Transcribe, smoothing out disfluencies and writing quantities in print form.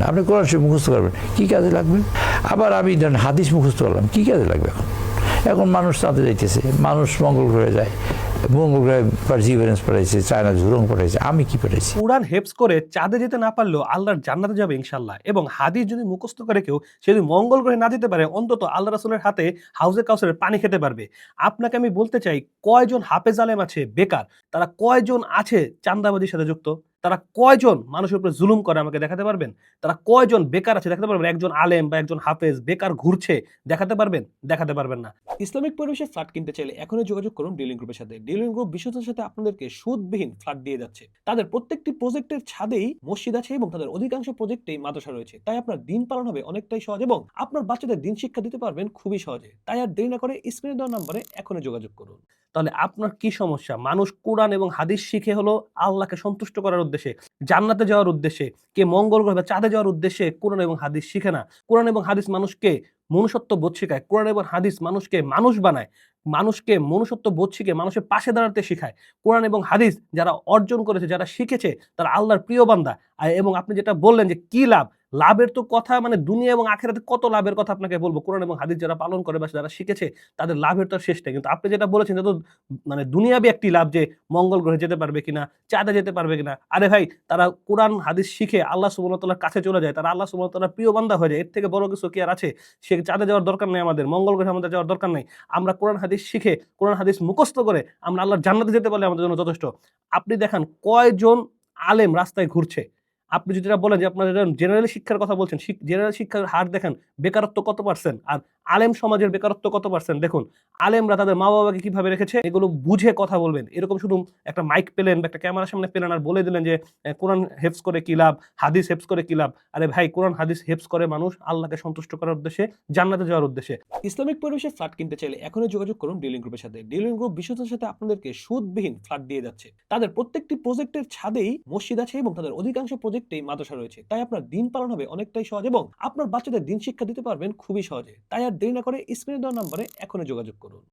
আপনি কোরআন শরীফ মুখস্থ করবেন, কী কাজে লাগবে? আবার আমি ধরেন হাদিস মুখস্থ করলাম, কী কাজে লাগবে? এখন মানুষ চাঁদে যাইতেছে, মানুষ মঙ্গল গ্রহে যায়, মঙ্গল গ্রহে পারজিভারেন্স পাঠাইছে, চায়না ঝুলং পাঠাইছে, আমি কি পাঠাইছি? কোরআন হেফজ করে চাঁদে যেতে না পারলেও আল্লাহর জান্নাতে যাবে ইনশাল্লাহ। এবং হাদিস যদি মুখস্থ করে কেউ, সে যদি মঙ্গল গ্রহে না যেতে পারে, অন্তত আল্লাহ রাসূলের হাতে হাউজে কাউসারের পানি খেতে পারবে। আপনাকে আমি বলতে চাই, কয়জন হাফেজ আলেম আছে বেকার? তারা কয়জন আছে চাঁদাবাজির সাথে যুক্ত? তারা কয়জন মানুষের উপরে জুলুম করে আমাকে দেখাতে পারবেন? তারা কয়জন বেকার আছে দেখাতে পারবেন? একজন আলেম বা একজন হাফেজ বেকার ঘুরছে দেখাতে পারবেন? দেখাতে পারবেন না। ইসলামিক পরিবেশে ফ্ল্যাট কিনতে চাইলে এখনই যোগাযোগ করুন ডিলিং গ্রুপের সাথে। ডিলিং গ্রুপ বিশ্বস্তের সাথে আপনাদেরকে সুদবিহীন ফ্ল্যাট দিয়ে যাচ্ছে। তাদের প্রত্যেকটি প্রজেক্টের ছাদেই মসজিদ আছে এবং তাদের অধিকাংশ প্রজেক্টেই মাদ্রাসা রয়েছে। তাই আপনার দিন পালন হবে অনেকটাই সহজ এবং আপনার বাচ্চাদের দিন শিক্ষা দিতে পারবেন খুবই সহজে। তাই আর দেরি না করে স্ক্রিনে দেওয়া নম্বরে এখনই যোগাযোগ করুন। তাহলে আপনার কি সমস্যা? মানুষ কোরআন এবং হাদিস শিখে হলো আল্লাহকে সন্তুষ্ট করার উদ্দেশ্যে, জান্নাতে যাওয়ার উদ্দেশ্যে, কে মঙ্গল গ্রহে বা চাঁদে যাওয়ার উদ্দেশ্যে কোরআন এবং হাদিস শিখে না। কোরআন এবং হাদিস মানুষকে মনুষ্যত্ব বোধ শেখায়। কোরআন এবং হাদিস মানুষকে মানুষ বানায়। মানুষকে মনুষ্যত্ব বোধ শিখে মানুষের পাশে দাঁড়াতে শিখায়। কোরআন এবং হাদিস যারা অর্জন করেছে, যারা শিখেছে, তারা আল্লাহর প্রিয় বান্দা। এবং আপনি যেটা বললেন যে কি লাভ? লাভের তো কথা মানে দুনিয়া এবং আখিরাতে কত লাভের কথা আপনাকে বলব। কোরআন এবং হাদিস যারা পালন করে বা যারা শিখেছে, তাদের লাভের তো আর শেষ নেই। কিন্তু আপনি যেটা বলেছেন এটা তো মানে দুনিয়াবি একটি লাভ, যে মঙ্গল গ্রহে যেতে পারবে কিনা, চাঁদে যেতে পারবে কিনা। আরে ভাই, তারা কোরআন হাদিস শিখে আল্লাহ সুবহানাহু ওয়া তাআলার কাছে চলে যায়, তারা আল্লাহ সুবহানাহু ওয়া তাআলার প্রিয় বান্দা হয়ে যায়। এর থেকে বড় কিছু কি আর আছে? সে চাঁদে যাওয়ার দরকার নেই আমাদের, মঙ্গল গ্রহে আমাদের যাওয়ার দরকার নেই। আমরা কোরআন হাদিস শিখে, কোরআন হাদিস মুখস্থ করে আমরা আল্লাহর জান্নাতে যেতে পারলে আমাদের জন্য যথেষ্ট। আপনি দেখান কয়জন আলেম রাস্তায় ঘুরছে। আপনি যেটা বলেন যে আপনারা জেনারেল শিক্ষার কথা বলছেন, জেনারেল শিক্ষার হার দেখেন, বেকারত্ব কত পার্সেন্ট, আর আলেম সমাজের বেকারত্ব কত পার্সেন্ট দেখুন। আলেমরা তাদের মা-বাবাকে কিভাবে রেখেছে এগুলো বুঝে কথা বলবেন। এরকম শুধু একটা মাইক পেলেন বা একটা ক্যামেরার সামনে পেলেন আর বলে দিলেন যে কোরআন হেফজ করে কি লাভ, হাদিস হেফজ করে কি লাভ। আরে ভাই, কোরআন হাদিস হেফজ করে মানুষ আল্লাহকে সন্তুষ্ট করার উদ্দেশ্যে, জান্নাতে যাওয়ার উদ্দেশ্যে। ইসলামিক পরিবেশে ফ্ল্যাট কিনতে চাইলে এখনই যোগাযোগ করুন ডিলিং গ্রুপের সাথে। ডিলিং গ্রুপ বিশ্বস্তের সাথে আপনাদেরকে সুদবিহীন ফ্ল্যাট দিয়ে যাচ্ছে। তাদের প্রত্যেকটি প্রজেক্টের ছাদেই মসজিদ আছে এবং তাদের অধিকাংশ প্রজেক্টেই মাদ্রাসা রয়েছে। তাই আপনার দিন পালন হবে অনেকটাই সহজ এবং আপনার বাচ্চাদের দিন শিক্ষা দিতে পারবেন খুবই সহজে। তাই আর দেরি না করে স্ক্রিনে দেওয়া নম্বরে এখনই যোগাযোগ করুন।